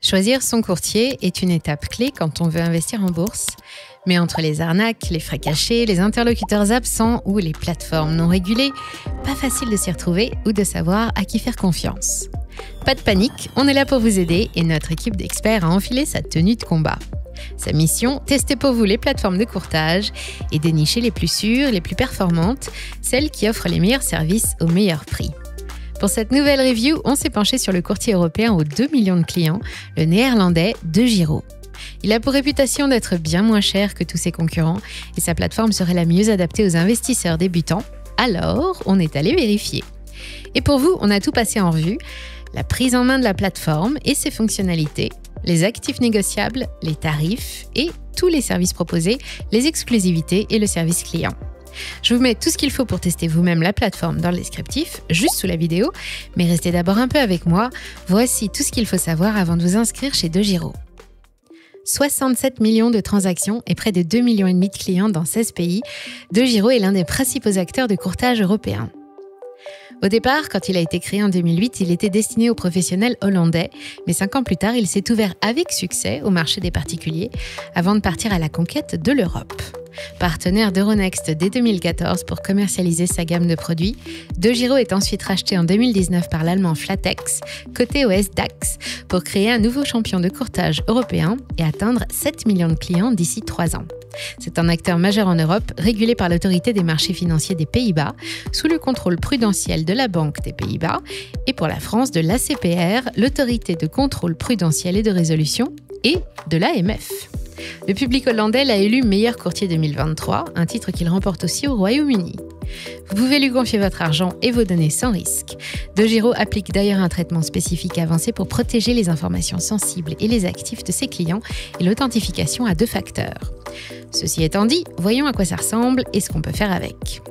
Choisir son courtier est une étape clé quand on veut investir en bourse. Mais entre les arnaques, les frais cachés, les interlocuteurs absents ou les plateformes non régulées, pas facile de s'y retrouver ou de savoir à qui faire confiance. Pas de panique, on est là pour vous aider et notre équipe d'experts a enfilé sa tenue de combat. Sa mission, tester pour vous les plateformes de courtage et dénicher les plus sûres, les plus performantes, celles qui offrent les meilleurs services au meilleur prix. Pour cette nouvelle review, on s'est penché sur le courtier européen aux 2 millions de clients, le néerlandais DEGIRO. Il a pour réputation d'être bien moins cher que tous ses concurrents et sa plateforme serait la mieux adaptée aux investisseurs débutants. Alors, on est allé vérifier. Et pour vous, on a tout passé en revue, la prise en main de la plateforme et ses fonctionnalités, les actifs négociables, les tarifs et tous les services proposés, les exclusivités et le service client. Je vous mets tout ce qu'il faut pour tester vous-même la plateforme dans le descriptif, juste sous la vidéo, mais restez d'abord un peu avec moi. Voici tout ce qu'il faut savoir avant de vous inscrire chez DEGIRO. 67 millions de transactions et près de 2,5 millions de clients dans 16 pays, DEGIRO est l'un des principaux acteurs de courtage européen. Au départ, quand il a été créé en 2008, il était destiné aux professionnels hollandais, mais 5 ans plus tard, il s'est ouvert avec succès au marché des particuliers avant de partir à la conquête de l'Europe. Partenaire d'Euronext dès 2014 pour commercialiser sa gamme de produits, DEGIRO est ensuite racheté en 2019 par l'allemand Flatex, coté au SDAX, pour créer un nouveau champion de courtage européen et atteindre 7 millions de clients d'ici 3 ans. C'est un acteur majeur en Europe, régulé par l'autorité des marchés financiers des Pays-Bas, sous le contrôle prudentiel de la Banque des Pays-Bas, et pour la France de l'ACPR, l'autorité de contrôle prudentiel et de résolution, et de l'AMF. Le public hollandais l'a élu meilleur courtier 2023, un titre qu'il remporte aussi au Royaume-Uni. Vous pouvez lui confier votre argent et vos données sans risque. DEGIRO applique d'ailleurs un traitement spécifique avancé pour protéger les informations sensibles et les actifs de ses clients et l'authentification à 2 facteurs. Ceci étant dit, voyons à quoi ça ressemble et ce qu'on peut faire avec.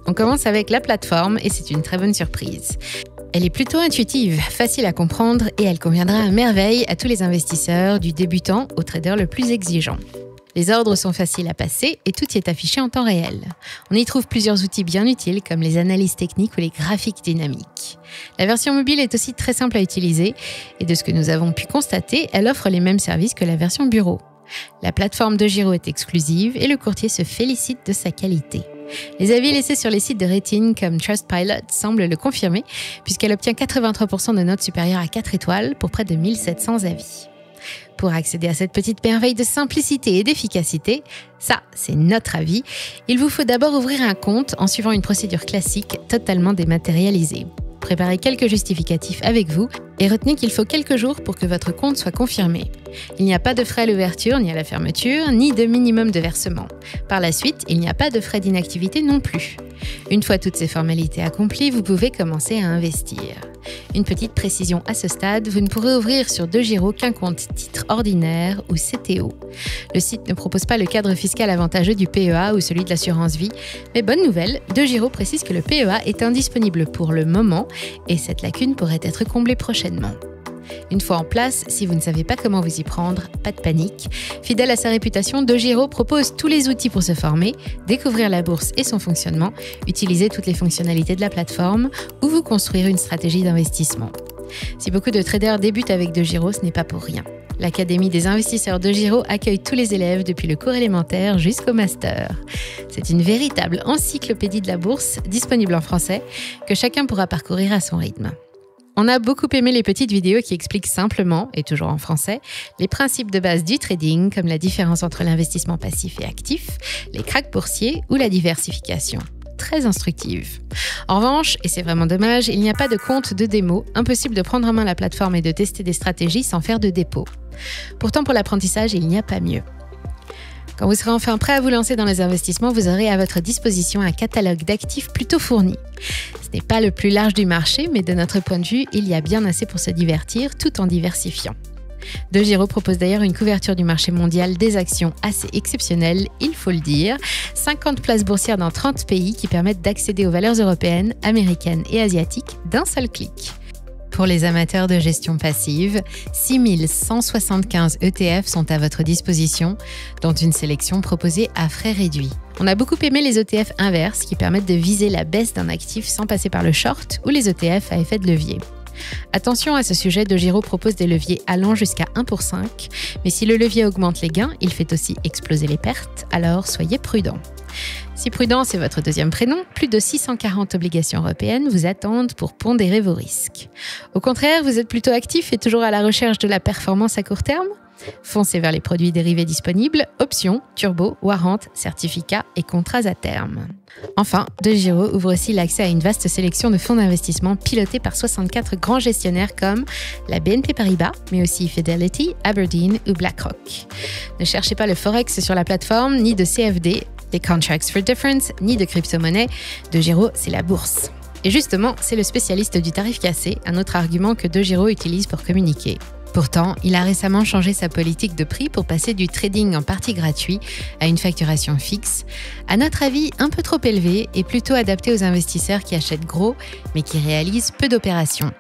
On commence avec la plateforme et c'est une très bonne surprise. Elle est plutôt intuitive, facile à comprendre et elle conviendra à merveille à tous les investisseurs, du débutant au trader le plus exigeant. Les ordres sont faciles à passer et tout y est affiché en temps réel. On y trouve plusieurs outils bien utiles comme les analyses techniques ou les graphiques dynamiques. La version mobile est aussi très simple à utiliser et de ce que nous avons pu constater, elle offre les mêmes services que la version bureau. La plateforme DEGIRO est exclusive et le courtier se félicite de sa qualité. Les avis laissés sur les sites de rating comme Trustpilot semblent le confirmer puisqu'elle obtient 83% de notes supérieures à 4 étoiles pour près de 1700 avis. Pour accéder à cette petite merveille de simplicité et d'efficacité, ça, c'est notre avis, il vous faut d'abord ouvrir un compte en suivant une procédure classique totalement dématérialisée. Préparez quelques justificatifs avec vous et retenez qu'il faut quelques jours pour que votre compte soit confirmé. Il n'y a pas de frais à l'ouverture ni à la fermeture, ni de minimum de versement. Par la suite, il n'y a pas de frais d'inactivité non plus. Une fois toutes ces formalités accomplies, vous pouvez commencer à investir. Une petite précision à ce stade, vous ne pourrez ouvrir sur DEGIRO qu'un compte titre ordinaire ou CTO. Le site ne propose pas le cadre fiscal avantageux du PEA ou celui de l'assurance vie, mais bonne nouvelle, DEGIRO précise que le PEA est indisponible pour le moment et cette lacune pourrait être comblée prochainement. Une fois en place, si vous ne savez pas comment vous y prendre, pas de panique. Fidèle à sa réputation, DEGIRO propose tous les outils pour se former, découvrir la bourse et son fonctionnement, utiliser toutes les fonctionnalités de la plateforme ou vous construire une stratégie d'investissement. Si beaucoup de traders débutent avec DEGIRO, ce n'est pas pour rien. L'Académie des investisseurs DEGIRO accueille tous les élèves depuis le cours élémentaire jusqu'au master. C'est une véritable encyclopédie de la bourse, disponible en français, que chacun pourra parcourir à son rythme. On a beaucoup aimé les petites vidéos qui expliquent simplement, et toujours en français, les principes de base du trading, comme la différence entre l'investissement passif et actif, les cracks boursiers ou la diversification. Très instructive. En revanche, et c'est vraiment dommage, il n'y a pas de compte de démo, impossible de prendre en main la plateforme et de tester des stratégies sans faire de dépôt. Pourtant, pour l'apprentissage, il n'y a pas mieux. Quand vous serez enfin prêt à vous lancer dans les investissements, vous aurez à votre disposition un catalogue d'actifs plutôt fourni. Ce n'est pas le plus large du marché, mais de notre point de vue, il y a bien assez pour se divertir tout en diversifiant. DEGIRO propose d'ailleurs une couverture du marché mondial des actions assez exceptionnelle, il faut le dire. 50 places boursières dans 30 pays qui permettent d'accéder aux valeurs européennes, américaines et asiatiques d'un seul clic. Pour les amateurs de gestion passive, 6175 ETF sont à votre disposition, dont une sélection proposée à frais réduits. On a beaucoup aimé les ETF inverses qui permettent de viser la baisse d'un actif sans passer par le short ou les ETF à effet de levier. Attention à ce sujet, DeGiro propose des leviers allant jusqu'à 1 pour 5, mais si le levier augmente les gains, il fait aussi exploser les pertes, alors soyez prudents. Si prudence est votre deuxième prénom, plus de 640 obligations européennes vous attendent pour pondérer vos risques. Au contraire, vous êtes plutôt actif et toujours à la recherche de la performance à court terme ? Foncez vers les produits dérivés disponibles, options, turbo, warrants, certificats et contrats à terme. Enfin, DeGiro ouvre aussi l'accès à une vaste sélection de fonds d'investissement pilotés par 64 grands gestionnaires comme la BNP Paribas, mais aussi Fidelity, Aberdeen ou BlackRock. Ne cherchez pas le Forex sur la plateforme, ni de CFD, des Contracts for Difference, ni de crypto-monnaie. DeGiro, c'est la bourse. Et justement, c'est le spécialiste du tarif cassé, un autre argument que DeGiro utilise pour communiquer. Pourtant, il a récemment changé sa politique de prix pour passer du trading en partie gratuit à une facturation fixe, à notre avis un peu trop élevée et plutôt adaptée aux investisseurs qui achètent gros mais qui réalisent peu d'opérations.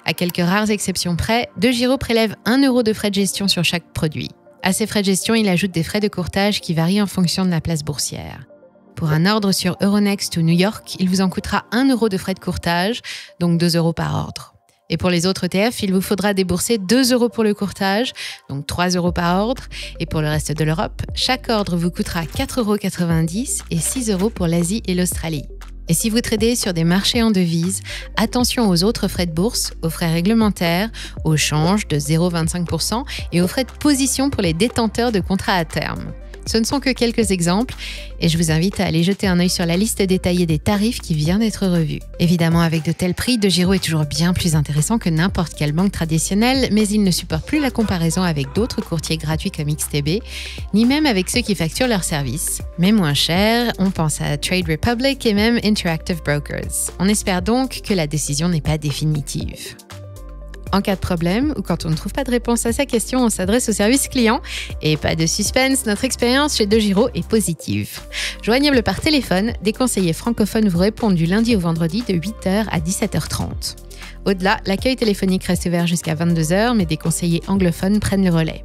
À quelques rares exceptions près, DeGiro prélève 1 € de frais de gestion sur chaque produit. À ces frais de gestion, il ajoute des frais de courtage qui varient en fonction de la place boursière. Pour un ordre sur Euronext ou New York, il vous en coûtera 1 € de frais de courtage, donc 2 € par ordre. Et pour les autres ETF, il vous faudra débourser 2 € pour le courtage, donc 3 € par ordre. Et pour le reste de l'Europe, chaque ordre vous coûtera 4,90 € et 6 € pour l'Asie et l'Australie. Et si vous tradez sur des marchés en devises, attention aux autres frais de bourse, aux frais réglementaires, au change de 0,25% et aux frais de position pour les détenteurs de contrats à terme. Ce ne sont que quelques exemples et je vous invite à aller jeter un œil sur la liste détaillée des tarifs qui vient d'être revue. Évidemment, avec de tels prix, DeGiro est toujours bien plus intéressant que n'importe quelle banque traditionnelle, mais il ne supporte plus la comparaison avec d'autres courtiers gratuits comme XTB, ni même avec ceux qui facturent leurs services. Mais moins cher, on pense à Trade Republic et même Interactive Brokers. On espère donc que la décision n'est pas définitive. En cas de problème ou quand on ne trouve pas de réponse à sa question, on s'adresse au service client. Et pas de suspense, notre expérience chez DeGiro est positive. Joignable par téléphone, des conseillers francophones vous répondent du lundi au vendredi de 8h à 17h30. Au-delà, l'accueil téléphonique reste ouvert jusqu'à 22h, mais des conseillers anglophones prennent le relais.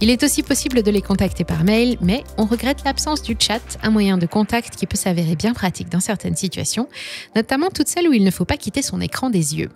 Il est aussi possible de les contacter par mail, mais on regrette l'absence du chat, un moyen de contact qui peut s'avérer bien pratique dans certaines situations, notamment toutes celles où il ne faut pas quitter son écran des yeux.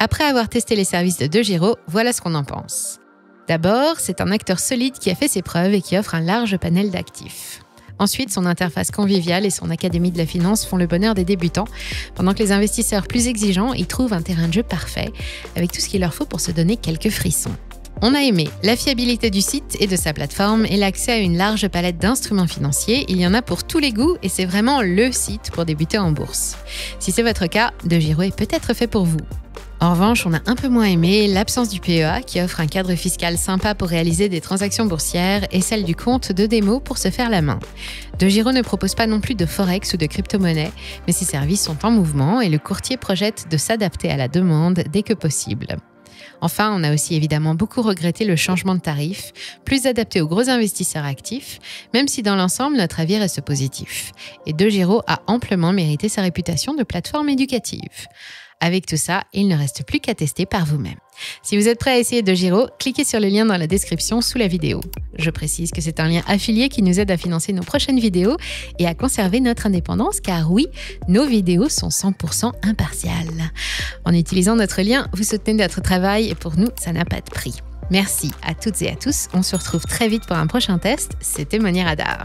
Après avoir testé les services de DeGiro, voilà ce qu'on en pense. D'abord, c'est un acteur solide qui a fait ses preuves et qui offre un large panel d'actifs. Ensuite, son interface conviviale et son académie de la finance font le bonheur des débutants, pendant que les investisseurs plus exigeants y trouvent un terrain de jeu parfait, avec tout ce qu'il leur faut pour se donner quelques frissons. On a aimé la fiabilité du site et de sa plateforme et l'accès à une large palette d'instruments financiers. Il y en a pour tous les goûts et c'est vraiment le site pour débuter en bourse. Si c'est votre cas, DeGiro est peut-être fait pour vous. En revanche, on a un peu moins aimé l'absence du PEA qui offre un cadre fiscal sympa pour réaliser des transactions boursières et celle du compte de démo pour se faire la main. DeGiro ne propose pas non plus de forex ou de crypto-monnaie, mais ses services sont en mouvement et le courtier projette de s'adapter à la demande dès que possible. Enfin, on a aussi évidemment beaucoup regretté le changement de tarif, plus adapté aux gros investisseurs actifs, même si dans l'ensemble, notre avis reste positif. Et DeGiro a amplement mérité sa réputation de plateforme éducative. Avec tout ça, il ne reste plus qu'à tester par vous-même. Si vous êtes prêt à essayer DeGiro, cliquez sur le lien dans la description sous la vidéo. Je précise que c'est un lien affilié qui nous aide à financer nos prochaines vidéos et à conserver notre indépendance, car oui, nos vidéos sont 100% impartiales. En utilisant notre lien, vous soutenez notre travail et pour nous, ça n'a pas de prix. Merci à toutes et à tous. On se retrouve très vite pour un prochain test. C'était Money Radar.